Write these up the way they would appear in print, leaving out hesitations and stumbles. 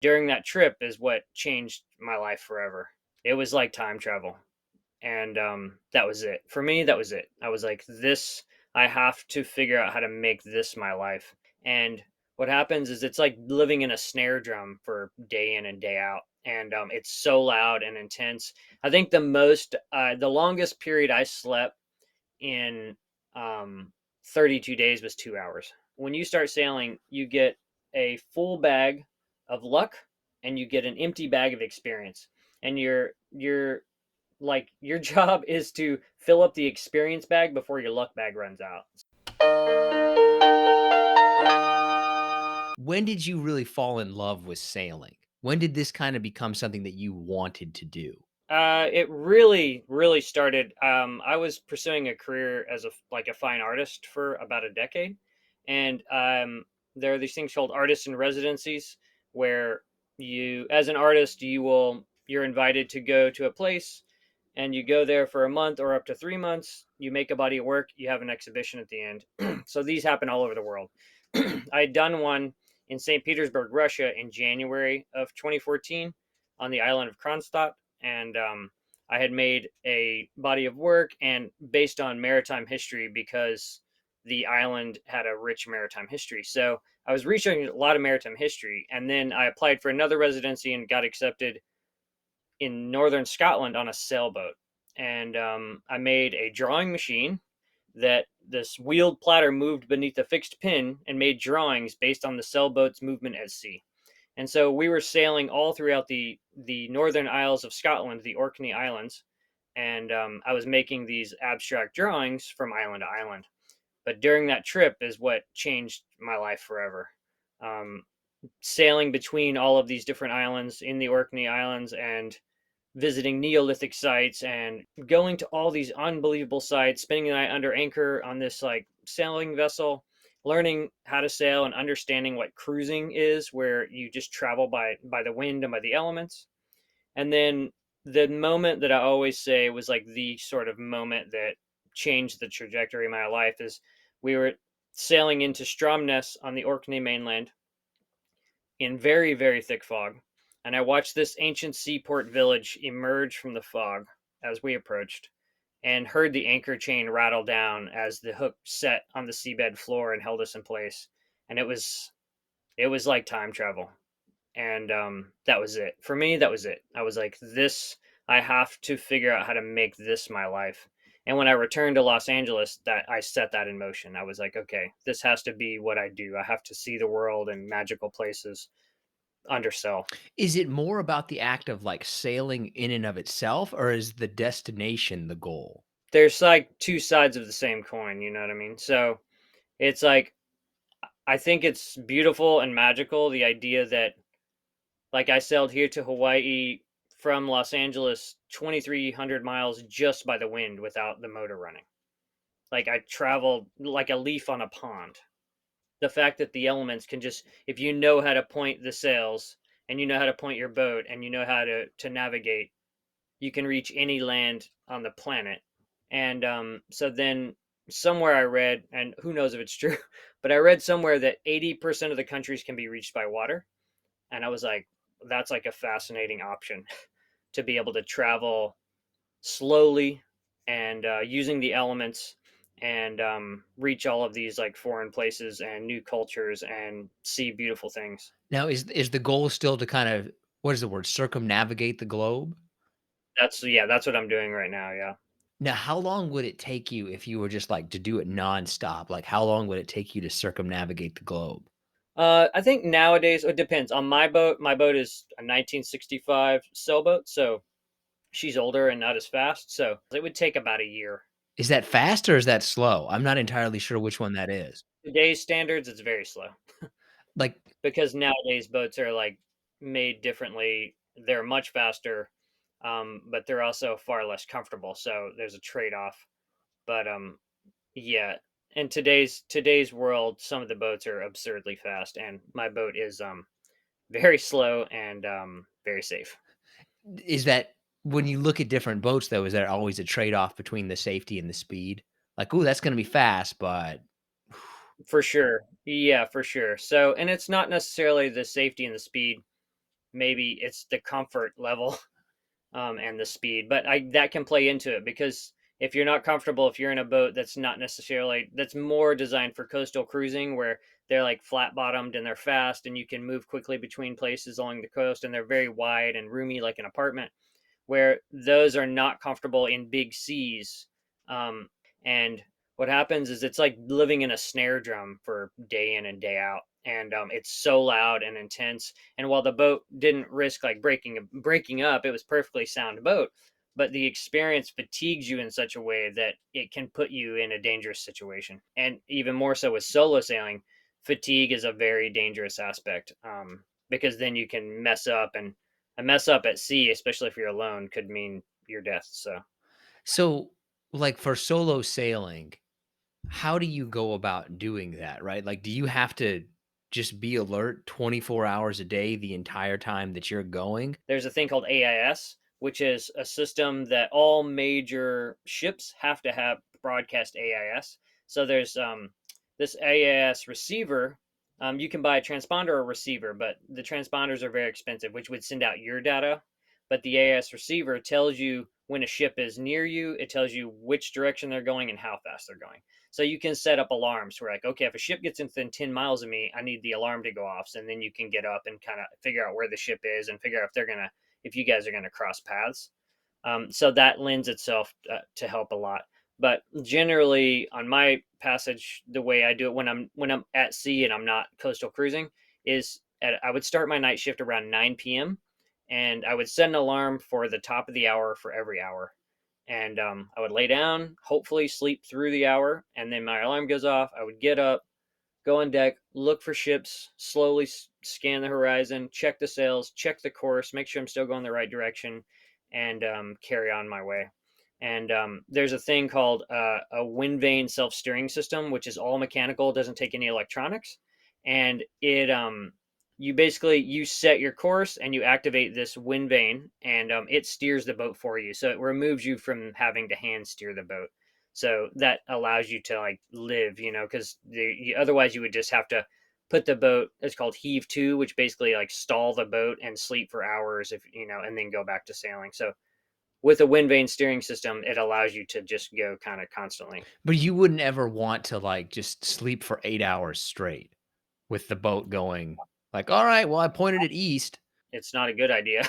during that trip is what changed my life forever. It was like time travel. And that was it. For me, that was it. I was like, this, I have to figure out how to make this my life. And what happens is it's like living in a snare drum for day in and day out. And it's so loud and intense. I think the longest period I slept in um, 32 days was 2 hours. When you start sailing, you get a full bag of luck and you get an empty bag of experience. And you're like your job is to fill up the experience bag before your luck bag runs out. When did you really fall in love with sailing? When did this kind of become something that you wanted to do? It really, really started. I was pursuing a career as a fine artist for about a decade, and there are these things called artist in residencies where you, as an artist, you're invited to go to a place, and you go there for a month or up to 3 months. You make a body of work. You have an exhibition at the end. So these happen all over the world. I had done one in St. Petersburg, Russia, in January of 2014 on the island of Kronstadt, and I had made a body of work and based on maritime history because the island had a rich maritime history. So I was researching a lot of maritime history, and then I applied for another residency and got accepted in northern Scotland on a sailboat. And I made a drawing machine that this wheeled platter moved beneath a fixed pin and made drawings based on the sailboat's movement at sea. And so we were sailing all throughout the northern isles of Scotland, the Orkney Islands, and I was making these abstract drawings from island to island. But during that trip is what changed my life forever. Um, Sailing between all of these different islands in the Orkney Islands and visiting Neolithic sites and going to all these unbelievable sites, spending the night under anchor on this like sailing vessel, learning how to sail and understanding what cruising is, where you just travel by the wind and by the elements. And then the moment that I always say was like the sort of moment that changed the trajectory of my life is we were sailing into Stromness on the Orkney mainland in very, very thick fog, and I watched this ancient seaport village emerge from the fog as we approached, and heard the anchor chain rattle down as the hook set on the seabed floor and held us in place. And it was like time travel. And that was it. For me, that was it. I was like, this, I have to figure out how to make this my life. And when I returned to Los Angeles, that I set that in motion. I was like, okay, this has to be what I do. I have to see the world and magical places undersell. Is it more about the act of, like, sailing in and of itself, or is the destination the goal? There's like two sides of the same coin, you know what I mean? So it's like I think it's beautiful and magical, the idea that like I sailed here to Hawaii from Los Angeles 2,300 miles just by the wind without the motor running. Like I traveled like a leaf on a pond. The fact that the elements can just, if you know how to point the sails and you know how to point your boat and you know how to navigate, you can reach any land on the planet. And so then somewhere I read, and who knows if it's true, but I read somewhere that 80% of the countries can be reached by water. And I was like, that's like a fascinating option to be able to travel slowly and using the elements and reach all of these like foreign places and new cultures and see beautiful things. Now is the goal still to kind of what is the word, circumnavigate the globe? That's what I'm doing right now. Yeah. Now, how long would it take you if you were just, like, to do it nonstop? Like, how long would it take you to circumnavigate the globe? I think nowadays it depends on my boat. My boat is a 1965 sailboat, so she's older and not as fast. So it would take about a year. Is that fast or is that slow? I'm not entirely sure which one that is. Today's standards, it's very slow Like, because nowadays boats are like made differently. They're much faster, but they're also far less comfortable. So there's a trade off. But yeah, in today's world, some of the boats are absurdly fast, and my boat is very slow and very safe. is that when you look at different boats, though, is there always a trade-off between the safety and the speed? Like, "Ooh, that's gonna be fast, but" For sure. Yeah, for sure. So, and it's not necessarily the safety and the speed. maybe it's the comfort level and the speed. But that can play into it because if you're not comfortable, if you're in a boat that's not necessarily that's more designed for coastal cruising, where they're like flat bottomed and they're fast and you can move quickly between places along the coast and they're very wide and roomy like an apartment, where those are not comfortable in big seas. Um, and what happens is it's like living in a snare drum for day in and day out. And it's so loud and intense. And while the boat didn't risk like breaking up, it was perfectly sound boat. But the experience fatigues you in such a way that it can put you in a dangerous situation. And even more so with solo sailing, fatigue is a very dangerous aspect, because then you can mess up, and a mess up at sea, especially if you're alone, could mean your death. So So, like, for solo sailing, how do you go about doing that, right? Like, do you have to just be alert 24 hours a day the entire time that you're going? there's a thing called AIS, which is a system that all major ships have to have broadcast AIS. So there's this AIS receiver. You can buy a transponder or receiver, but the transponders are very expensive, which would send out your data. But the AIS receiver tells you when a ship is near you, it tells you which direction they're going and how fast they're going. So you can set up alarms where, like, okay, if a ship gets within 10 miles of me, I need the alarm to go off. And then you can get up and kind of figure out where the ship is and figure out if you guys are going to cross paths. So that lends itself to help a lot. But generally, on my passage, the way I do it when I'm at sea and I'm not coastal cruising is I would start my night shift around 9 p.m. and I would set an alarm for the top of the hour for every hour. And I would lay down, hopefully sleep through the hour, and then my alarm goes off. I would get up, go on deck, look for ships, slowly scan the horizon, check the sails, check the course, make sure I'm still going the right direction, and carry on my way. And there's a thing called a wind vane self steering system, which is all mechanical, doesn't take any electronics, and you set your course and you activate this wind vane, and it steers the boat for you. So it removes you from having to hand steer the boat. So that allows you to like live, because otherwise you would just have to put the boat. It's called heave to, which basically like stall the boat and sleep for hours, if and then go back to sailing. So with a wind vane steering system, it allows you to just go kind of constantly. But you wouldn't ever want to, like, just sleep for 8 hours straight with the boat going, like, "All right, well, I pointed it east." It's not a good idea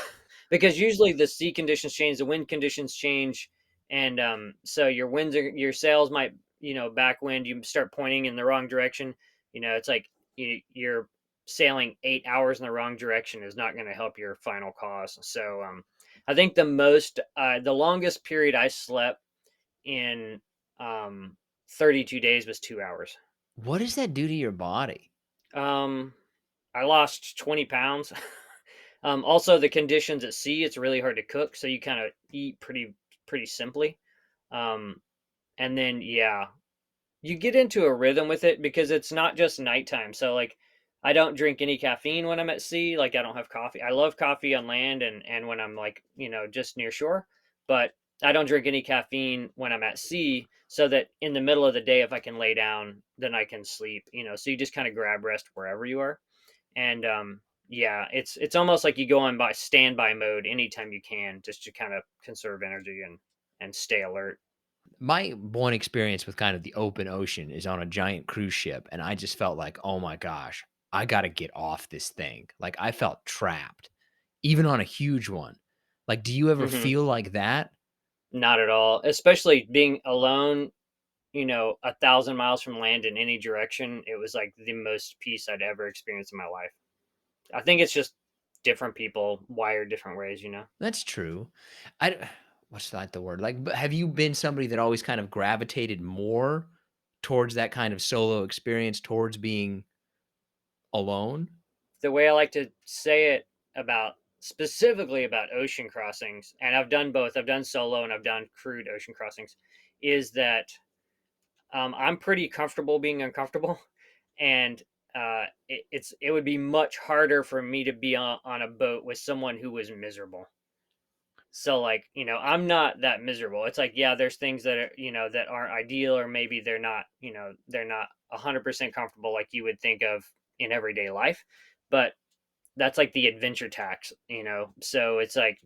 because usually the sea conditions change, the wind conditions change, and so your sails might backwind. You start pointing in the wrong direction. It's like you're sailing 8 hours in the wrong direction is not going to help your final cause. So I think the longest period I slept in 32 days was 2 hours. What does that do to your body? Um, I lost 20 pounds. Also, the conditions at sea, it's really hard to cook, so you kind of eat pretty simply. Um, and then yeah, you get into a rhythm with it because it's not just nighttime. So like, I don't drink any caffeine when I'm at sea. Like I don't have coffee. I love coffee on land and when I'm like just near shore, but I don't drink any caffeine when I'm at sea. So that in the middle of the day, if I can lay down, then I can sleep. So you just kind of grab rest wherever you are. And yeah, it's almost like you go on by standby mode anytime you can, just to kind of conserve energy and stay alert. My one experience with kind of the open ocean is on a giant cruise ship, and I just felt like, "Oh my gosh, I gotta get off this thing." Like, I felt trapped, even on a huge one. Like, do you ever Hmm. feel like that? Not at all, especially being alone. 1,000 miles from land in any direction. It was like the most peace I'd ever experienced in my life. I think it's just different people wired different ways. That's true. I d what's not the word? Like, but have you been somebody that always kind of gravitated more towards that kind of solo experience, towards being alone? The way I like to say it about specifically about ocean crossings, and I've done both. I've done solo and I've done crewed ocean crossings. Is that I'm pretty comfortable being uncomfortable, and it would be much harder for me to be on a boat with someone who was miserable. So like I'm not that miserable. It's like, yeah, there's things that are that aren't ideal, or maybe they're not 100% comfortable like you would think of in everyday life, but that's like the adventure tax, you know. So it's like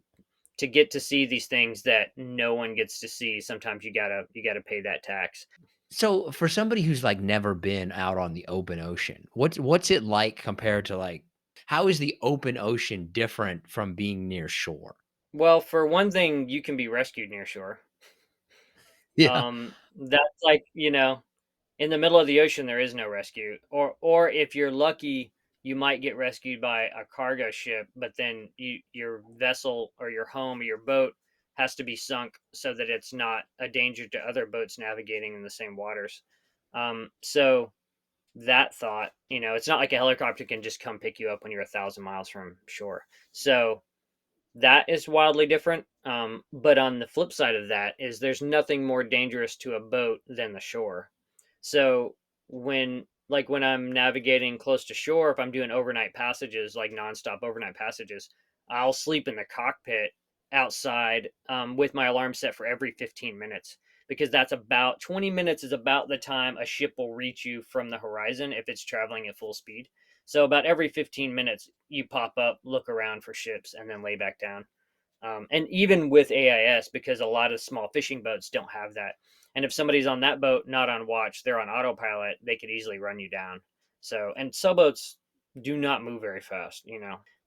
to get to see these things that no one gets to see, sometimes you gotta pay that tax. So, for somebody who's, like, never been out on the open ocean, what's it like compared to, like how is the open ocean different from being near shore? Well, for one thing, you can be rescued near shore. Yeah. That's like, in the middle of the ocean, there is no rescue. Or if you're lucky, you might get rescued by a cargo ship, but then your vessel or your home or your boat has to be sunk so that it's not a danger to other boats navigating in the same waters. So that thought, it's not like a helicopter can just come pick you up when you're 1,000 miles from shore. So that is wildly different. But on the flip side of that is there's nothing more dangerous to a boat than the shore. So when I'm navigating close to shore, if I'm doing overnight passages, like nonstop overnight passages, I'll sleep in the cockpit outside with my alarm set for every 15 minutes because that's about 20 minutes is about the time a ship will reach you from the horizon if it's traveling at full speed. So about every 15 minutes, you pop up, look around for ships, and then lay back down. And even with AIS, because a lot of small fishing boats don't have that. And if somebody's on that boat, not on watch, they're on autopilot, they could easily run you down. So, and sailboats do not move very fast,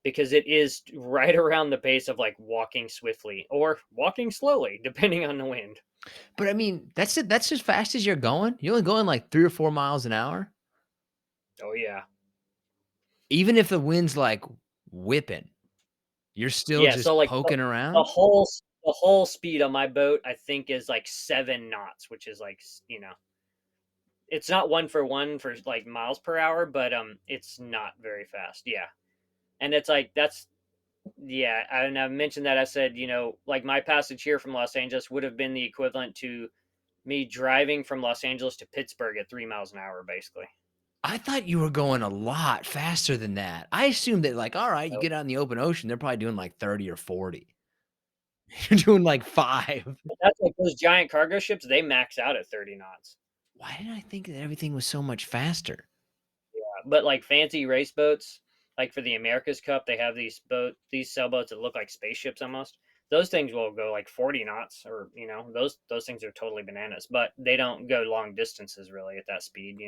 because it is right around the pace of like walking swiftly or walking slowly, depending on the wind. But, I mean, that's as fast as you're going? You're only going, like, 3 or 4 miles an hour? Oh, yeah. Even if the wind's, like, whipping, you're still Yeah. just So, like, poking the around? whole, the whole speed on my boat, I think, is like 7 knots, which is like, it's not one for one for like miles per hour, but it's not very fast. Yeah. And it's like that's yeah, and I mentioned that I said, like my passage here from Los Angeles would have been the equivalent to me driving from Los Angeles to Pittsburgh at 3 miles an hour, basically. I thought you were going a lot faster than that. I assumed that, like, alright, you So get out in the open ocean, they're probably doing, like, 30 or 40. You're doing, like, 5. that's like those giant cargo ships, they max out at 30 knots. Why did I think that everything was so much faster? But like fancy race boats, like for the America's Cup, they have these sailboats that look like spaceships almost. Those things will go like 40 knots, or those things are totally bananas. But they don't go long distances really at that speed.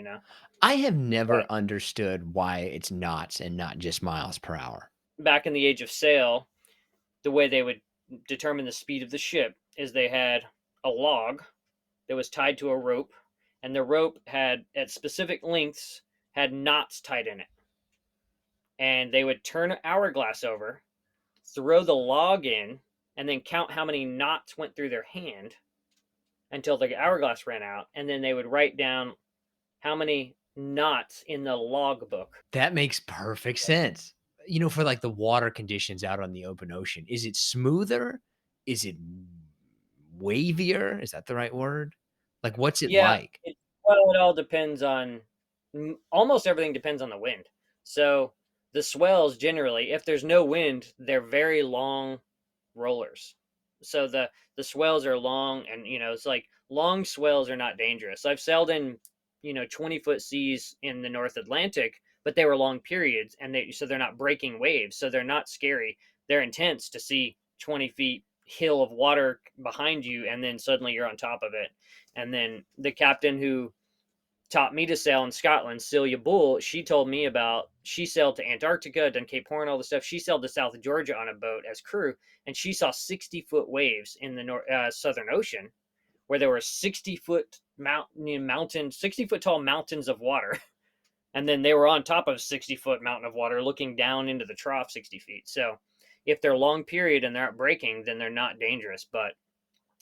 I have But never understood why it's knots and not just miles per hour. back in the age of sail, the way they would determine the speed of the ship is they had a log that was tied to a rope, and the rope had at specific lengths had knots tied in it, and they would turn an hourglass over, throw the log in, and then count how many knots went through their hand until the hourglass ran out. And then they would write down how many knots in the log book. That makes perfect sense. You know, for, like, the water conditions out on the open ocean, is it smoother? Is it wavier? Is that the right word? Like, what's it Yeah, like? well, it all depends on almost everything depends on the wind. So the swells generally, if there's no wind, they're very long rollers. So the swells are long, and it's like long swells are not dangerous. I've sailed in 20-foot seas in the North Atlantic, but they were long periods, and they're not breaking waves, so they're not scary. They're intense to see 20 feet hill of water behind you, and then suddenly you're on top of it. And then the captain who taught me to sail in Scotland, Celia Bull, she told me about she sailed to Antarctica, done Cape Horn, all the stuff. She sailed to South Georgia on a boat as crew, and she saw 60-foot waves in the Southern Ocean, where there were 60-foot mountain, 60-foot tall mountains of water, and then they were on top of 60-foot mountain of water, looking down into the trough 60 feet. So, if they're long period and they're not breaking, then they're not dangerous. But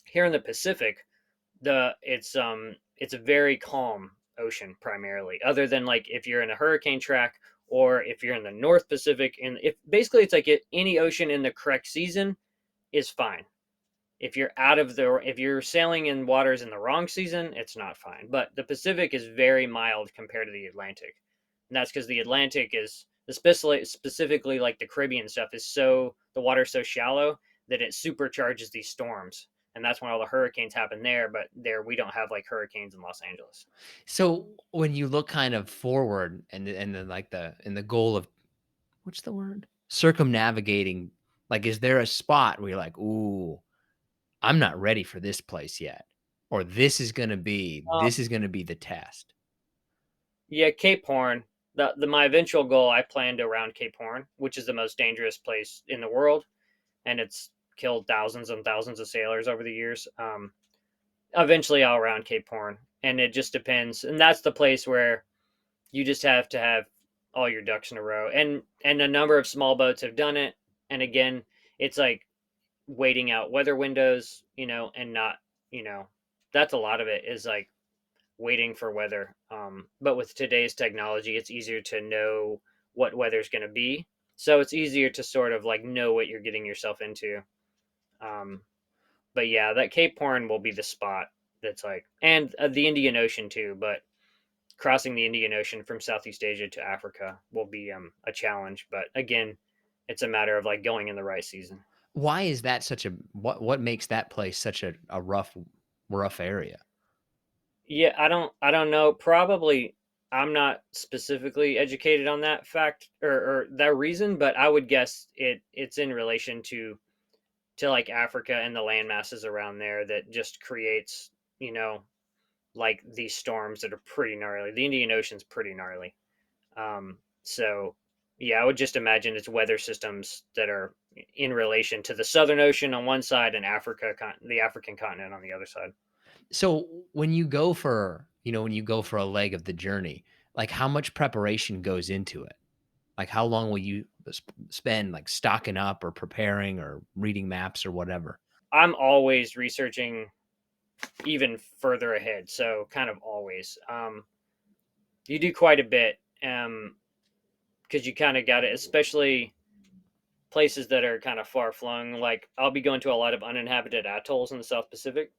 here in the Pacific, it's a very calm ocean primarily, other than like if you're in a hurricane track or if you're in the North Pacific, and if basically it's like any ocean in the correct season is fine. If you're sailing in waters in the wrong season, it's not fine. But the Pacific is very mild compared to the Atlantic, and that's because the Atlantic is specifically like the Caribbean stuff is so the water's so shallow that it supercharges these storms, and that's when all the hurricanes happen there. But there we don't have like hurricanes in Los Angeles. So, when you look kind of forward and then, like, the goal of what's the word? Circumnavigating. Like, is there a spot where you're like, ooh, I'm not ready for this place yet, or Um, this is gonna be the test. yeah, Cape Horn. The my eventual goal, I planned around Cape Horn, which is the most dangerous place in the world, and it's killed thousands and thousands of sailors over the years. Eventually, I'll round Cape Horn, and it just depends. And that's the place where you just have to have all your ducks in a row. And a number of small boats have done it. And again, it's like waiting out weather windows, and not, you know, that's a lot of it is like waiting for weather. But with today's technology, it's easier to know what weather's going to be. So it's easier to sort of like know what you're getting yourself into. Um, but yeah, that Cape Horn will be the spot that's like, and the Indian Ocean too. But crossing the Indian Ocean from Southeast Asia to Africa will be a challenge. But again, it's a matter of like going in the right season. Why is that such a what makes that place such a rough area? Yeah, I don't know. Probably I'm not specifically educated on that fact or that reason, but I would guess it's in relation to like Africa and the land masses around there that just creates, you know, like these storms that are pretty gnarly. The Indian Ocean's pretty gnarly. So yeah, I would just imagine it's weather systems that are in relation to the Southern Ocean on one side and the African continent on the other side. So when you go for a leg of the journey, like how much preparation goes into it? Like how long will you spend like stocking up or preparing or reading maps or whatever? I'm always researching even further ahead, so kind of always. You do quite a bit, because you kind of got it, especially places that are kind of far flung. Like I'll be going to a lot of uninhabited atolls in the South Pacific,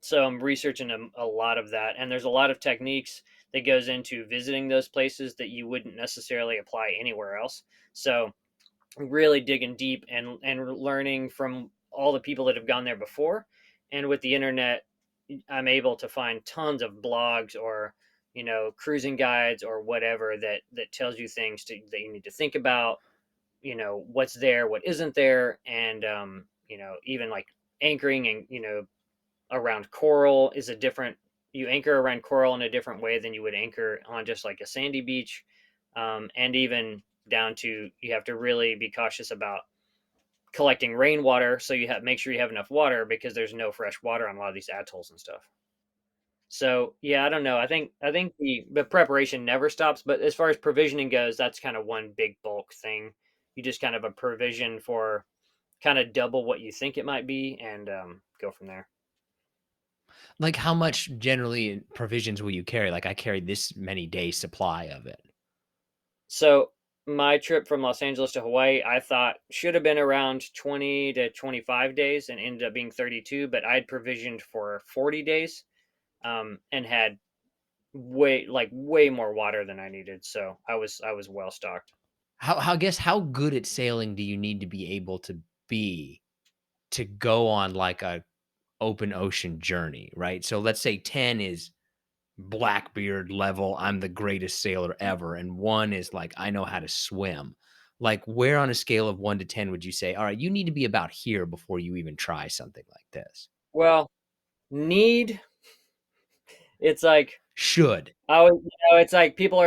so I'm researching a lot of that, and there's a lot of techniques that goes into visiting those places that you wouldn't necessarily apply anywhere else. So really digging deep and learning from all the people that have gone there before. And with the internet, I'm able to find tons of blogs or cruising guides or whatever that tells you things that you need to think about. What's there, what isn't there, and even like anchoring and around coral is a different. You anchor around coral in a different way than you would anchor on just like a sandy beach, and even down to you have to really be cautious about collecting rainwater, so you have make sure you have enough water because there's no fresh water on a lot of these atolls and stuff. So yeah, I don't know. I think the preparation never stops, but as far as provisioning goes, that's kind of one big bulk thing. You just kind of a provision for kind of double what you think it might be, and go from there. Like how much generally provisions will you carry? Like I carry this many days supply of it. So my trip from Los Angeles to Hawaii, I thought should have been around 20 to 25 days and ended up being 32, but I'd provisioned for 40 days, and had way more water than I needed. So I was well stocked. How guess how good at sailing do you need to be able to be to go on like a open ocean journey, right? So let's say 10 is Blackbeard level, I'm the greatest sailor ever, and 1 is like, I know how to swim. Like, where on a scale of 1 to 10 would you say, all right, you need to be about here before you even try something like this? Well, need it's like Should. it's like people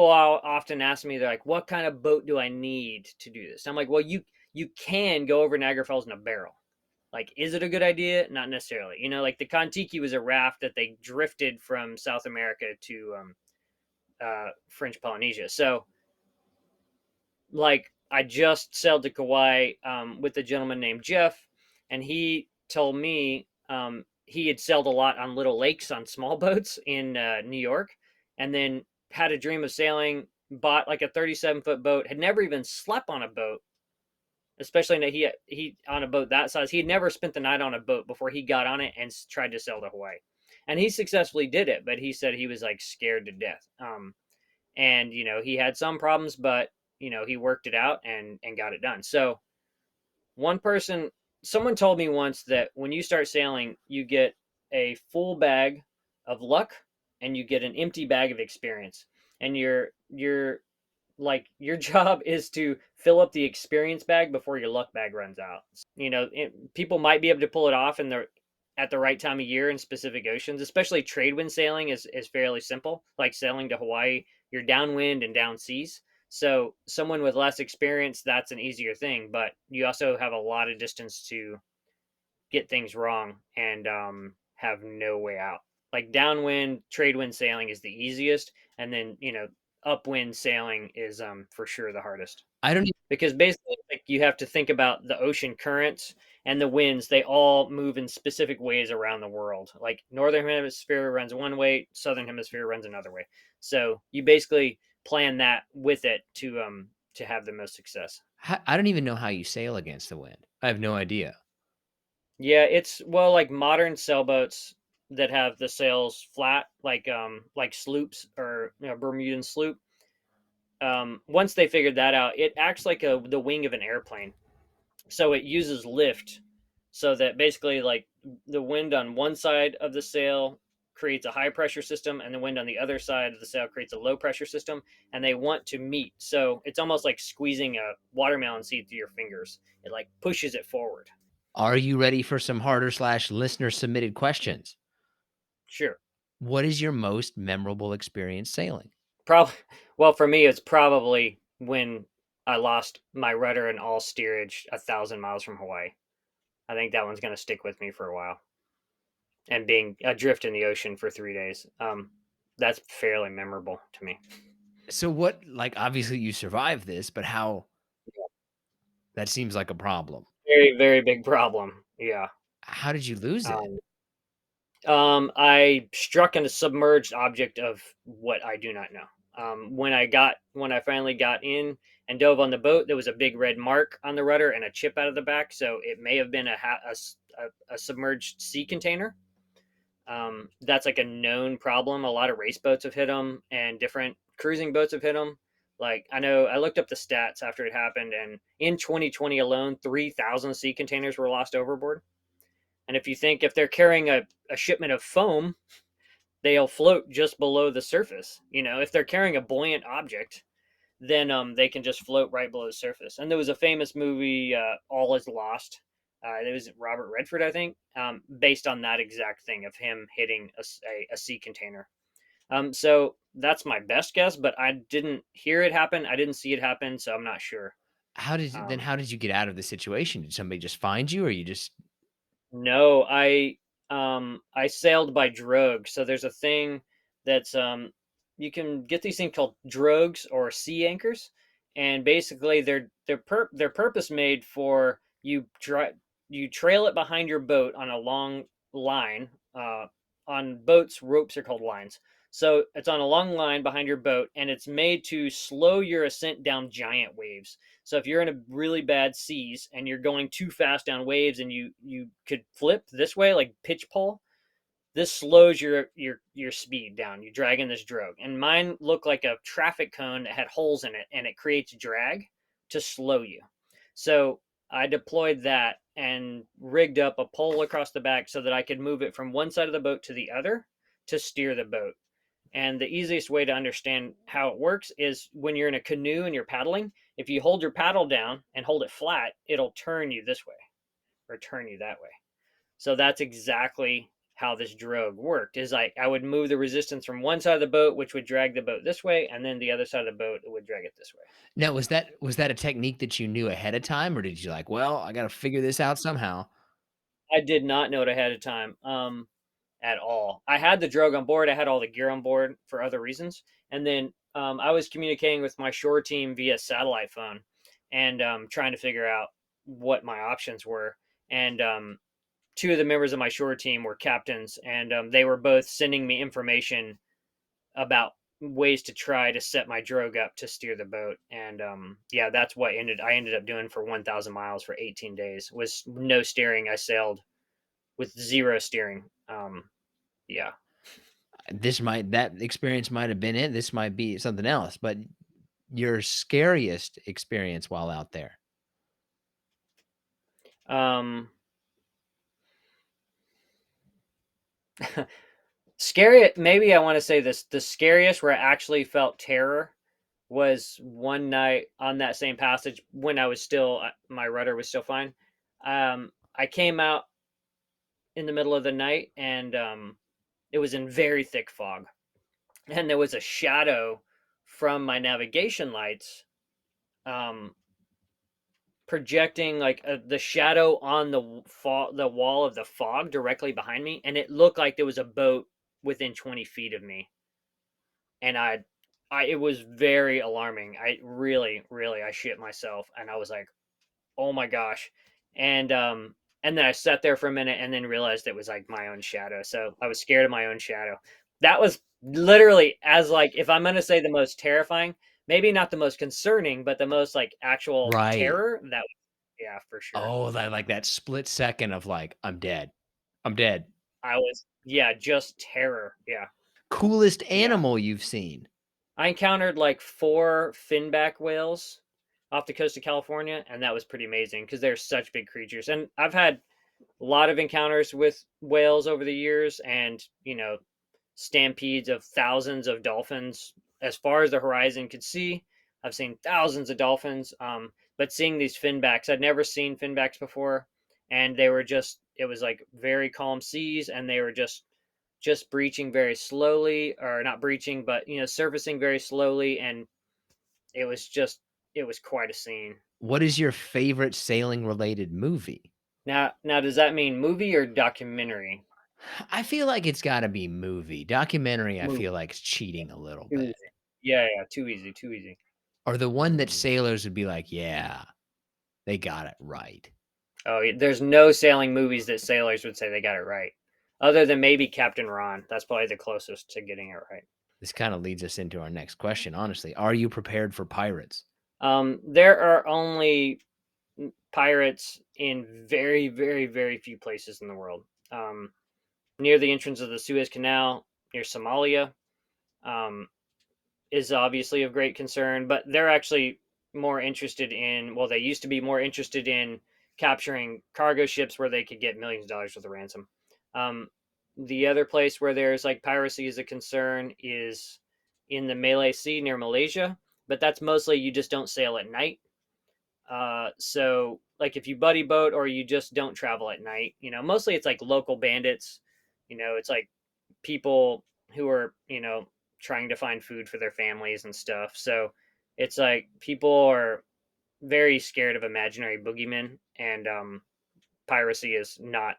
often ask me, they're like, "What kind of boat do I need to do this?" I'm like, "Well, you can go over Niagara Falls in a barrel. Like, is it a good idea? Not necessarily. Like the Kontiki was a raft that they drifted from South America to French Polynesia. So like I just sailed to Kauai, with a gentleman named Jeff, and he told me, he had sailed a lot on little lakes on small boats in New York, and then had a dream of sailing. Bought like a 37-foot boat. Had never even slept on a boat, especially that he on a boat that size. He had never spent the night on a boat before he got on it and tried to sail to Hawaii, and he successfully did it. But he said he was like scared to death. And he had some problems, but he worked it out and got it done. So one person, someone told me once that when you start sailing, you get a full bag of luck and you get an empty bag of experience, and your like your job is to fill up the experience bag before your luck bag runs out. People might be able to pull it off in the at the right time of year in specific oceans, especially trade wind sailing is fairly simple. Like sailing to Hawaii, you're downwind and down seas. So someone with less experience, that's an easier thing, but you also have a lot of distance to get things wrong and have no way out. Like downwind trade wind sailing is the easiest, and then upwind sailing is for sure the hardest, I don't because basically like you have to think about the ocean currents and the winds. They all move in specific ways around the world. Like northern hemisphere runs one way, southern hemisphere runs another way. So you basically plan that with it to have the most success. I don't even know how you sail against the wind. I have no idea. Yeah, it's well like modern sailboats that have the sails flat, like sloops or Bermudan sloop. Once they figured that out, it acts like the wing of an airplane. So it uses lift, so that basically like the wind on one side of the sail creates a high pressure system, and the wind on the other side of the sail creates a low pressure system, and they want to meet. So it's almost like squeezing a watermelon seed through your fingers. It like pushes it forward. Are you ready for some harder slash listener submitted questions? Sure. What is your most memorable experience sailing? Probably, well, for me, it's probably when I lost my rudder and all steerage 1,000 miles from Hawaii. I think that one's going to stick with me for a while. And being adrift in the ocean for 3 days, that's fairly memorable to me. So what, like, obviously you survived this, but how that seems like a problem. Very, very big problem. Yeah. How did you lose it? Um, I struck on a submerged object of what I do not know. When I finally got in and dove on the boat, there was a big red mark on the rudder and a chip out of the back. So it may have been a submerged sea container. That's like a known problem. A lot of race boats have hit them, and different cruising boats have hit them. Like I know, I looked up the stats after it happened, and in 2020 alone, 3,000 sea containers were lost overboard. And if they're carrying a shipment of foam, they'll float just below the surface. If they're carrying a buoyant object, then they can just float right below the surface. And there was a famous movie, All Is Lost. It was Robert Redford, I think, based on that exact thing of him hitting a sea container. So that's my best guess, but I didn't hear it happen. I didn't see it happen, so I'm not sure. How did you get out of the situation? Did somebody just find you or you just No, I sailed by drogue. So there's a thing that's you can get these things called drogues or sea anchors, and basically they're purpose made for you trail it behind your boat on a long line. On boats, ropes are called lines. So it's on a long line behind your boat, and it's made to slow your ascent down giant waves. So if you're in a really bad seas and you're going too fast down waves and you could flip this way like pitch pole, this slows your speed down. You drag in this drogue. And mine looked like a traffic cone that had holes in it, and it creates drag to slow you. So I deployed that and rigged up a pole across the back so that I could move it from one side of the boat to the other to steer the boat. And the easiest way to understand how it works is when you're in a canoe and you're paddling, if you hold your paddle down and hold it flat, it'll turn you this way or turn you that way. So that's exactly how this drogue worked. Is like I would move the resistance from one side of the boat, which would drag the boat this way, and then the other side of the boat, it would drag it this way. Now, was that a technique that you knew ahead of time, or did you like, "Well, I gotta figure this out somehow"? I did not know it ahead of time. At all. I had the drogue on board. I had all the gear on board for other reasons, and then I was communicating with my shore team via satellite phone, and trying to figure out what my options were. And two of the members of my shore team were captains, and they were both sending me information about ways to try to set my drogue up to steer the boat. And yeah, that's what I ended up doing for 1,000 miles for 18 days. Was no steering. I sailed with zero steering. Yeah. That experience might have been it, this might be something else, but your scariest experience while out there? Um, scary. Maybe I want to say this: the scariest where I actually felt terror was one night on that same passage when I was still, my rudder was still fine. I came out in the middle of the night, and it was in very thick fog, and there was a shadow from my navigation lights, um, projecting like the shadow on the wall of the fog directly behind me, and it looked like there was a boat within 20 feet of me, and it was very alarming. I really, really, I shit myself, and I was like, oh my gosh. And then I sat there for a minute and then realized it was like my own shadow. So I was scared of my own shadow. That was literally, as like, if I'm gonna say the most terrifying, maybe not the most concerning, but the most like actual Right. terror, that was, yeah, for sure. Oh, that like that split second of like, I'm dead. I'm dead. I was, yeah, just terror. Yeah. Coolest Yeah. animal you've seen? I encountered like 4 finback whales off the coast of California, and that was pretty amazing because they're such big creatures. And I've had a lot of encounters with whales over the years, and stampedes of thousands of dolphins as far as the horizon could see. I've seen thousands of dolphins, but seeing these finbacks, I'd never seen finbacks before, and they were just, it was like very calm seas, and they were just breaching very slowly, or not breaching, but surfacing very slowly, and it was just, it was quite a scene. What is your favorite sailing related movie? Now, does that mean movie or documentary? I feel like it's gotta be movie. Documentary, I feel Movie. like it's cheating a little Too bit. easy. Yeah, yeah, too easy, too easy. Or the one that Mm. sailors would be like, "Yeah, they got it right." Oh, there's no sailing movies that sailors would say they got it right, other than maybe Captain Ron. That's probably the closest to getting it right. This kinda leads us into our next question, honestly. Are you prepared for pirates? There are only pirates in very, very, very few places in the world. Um, Near the entrance of the Suez Canal, near Somalia, um, is obviously of great concern, but they're actually more interested in, well, they used to be more interested in capturing cargo ships where they could get millions of dollars worth of ransom. Um, the other place where there's like piracy is a concern is in the Malay Sea near Malaysia, but that's mostly you just don't sail at night. So like if you buddy boat or you just don't travel at night, mostly it's like local bandits. It's like people who are, trying to find food for their families and stuff. So it's like people are very scared of imaginary boogeymen, and piracy is not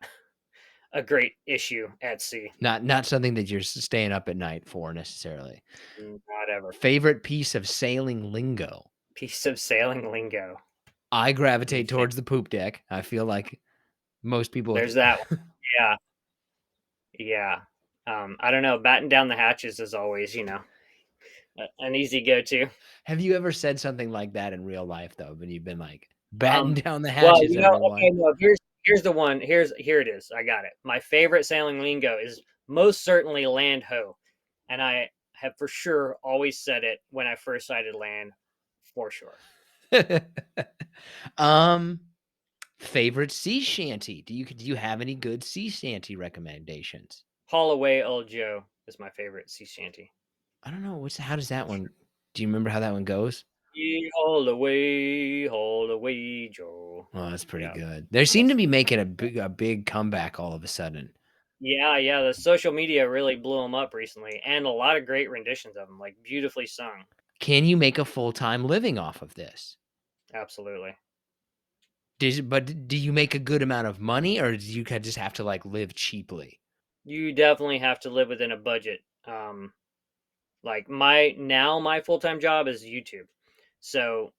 a great issue at sea. Not something that you're staying up at night for necessarily. Not ever. Favorite piece of sailing lingo? Piece of sailing lingo. I Let me gravitate think. towards the poop deck. I feel like most people with There's that one. Yeah, yeah. I don't know. Batten down the hatches is always, an easy go-to. Have you ever said something like that in real life though, when you've been like, "Batten Um, down the well, hatches, everyone?" okay, no, here's the one. Here it is. I got it. My favorite sailing lingo is most certainly land ho, and I have for sure always said it when I first sighted land, for sure. Um, favorite sea shanty? Do you have any good sea shanty recommendations? Haul away, old Joe is my favorite sea shanty, I don't know, how does that for one sure. do you remember how that one goes? Ye haul away, Joe. Oh, that's pretty Yeah, good. They seem to that's be making a big comeback all of a sudden. yeah, yeah. The social media really blew them up recently, and a lot of great renditions of them, like beautifully sung. Can you make a full-time living off of this? Absolutely. Do you make a good amount of money, or do you just have to, like, live cheaply? You definitely have to live within a budget. Like my full-time job is YouTube. So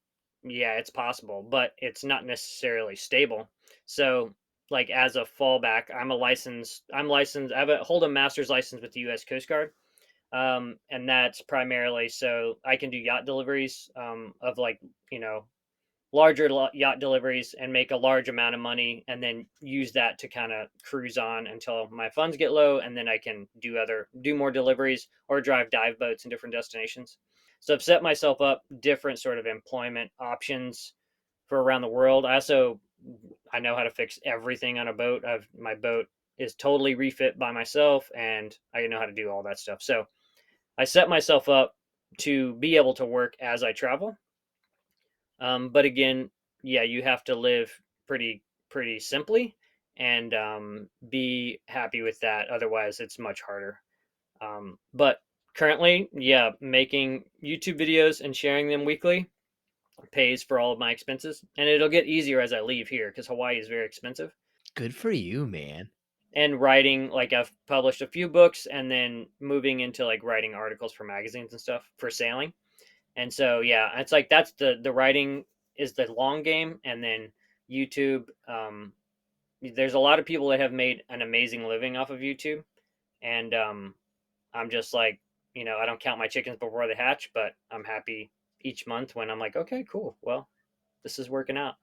yeah, it's possible, but it's not necessarily stable. So like as a fallback, I'm licensed, hold a master's license with the US Coast Guard. And that's primarily so I can do yacht deliveries, of like, you know, larger yacht deliveries and make a large amount of money, and then use that to kind of cruise on until my funds get low, and then I can do more deliveries or drive dive boats in different destinations. So I've set myself up different sort of employment options for around the world. I know how to fix everything on a boat. My boat is totally refit by myself, and I know how to do all that stuff. So I set myself up to be able to work as I travel. But again, yeah, you have to live pretty simply and be happy with that. Otherwise, it's much harder. But currently, yeah, making YouTube videos and sharing them weekly pays for all of my expenses, and it'll get easier as I leave here because Hawaii is very expensive. Good for you, man. And writing, like I've published a few books, and then moving into like writing articles for magazines and stuff for sailing. And so yeah, it's like that's the writing is the long game, and then YouTube. There's a lot of people that have made an amazing living off of YouTube, and I'm just like, I don't count my chickens before they hatch, but I'm happy each month when I'm like, okay, cool. Well, this is working out.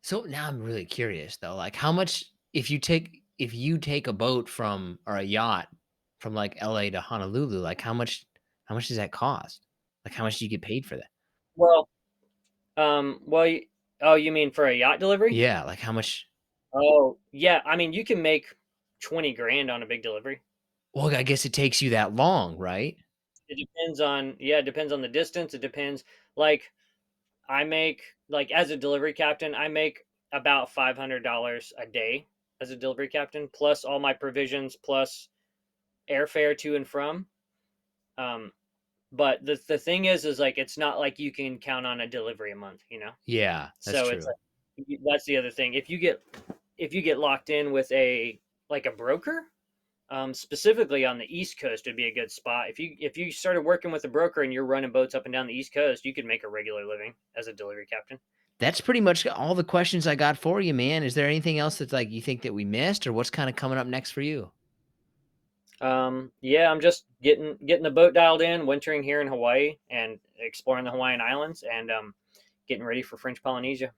So now I'm really curious though, like how much if you take a boat from or a yacht from like LA to Honolulu, like how much does that cost? Like how much do you get paid for that? Well, well, oh, you mean for a yacht delivery? Yeah, like how much Oh, yeah. I mean, you can make 20 grand on a big delivery. well, I guess it takes you that long, right? It depends on, yeah, it depends on the distance. It depends. Like, I make, like, as a delivery captain, I make about $500 a day as a delivery captain, plus all my provisions, plus airfare to and from. Um, but the thing is like, it's not like you can count on a delivery a month. Yeah, that's So it's true. like, that's the other thing. If you get locked in with a like a broker, specifically on the East Coast would be a good spot. If you started working with a broker and you're running boats up and down the East Coast, you could make a regular living as a delivery captain. That's pretty much all the questions I got for you, man. Is there anything else that's like you think that we missed or what's kind of coming up next for you? Yeah, I'm just getting the boat dialed in, wintering here in Hawaii and exploring the Hawaiian Islands, and getting ready for French Polynesia.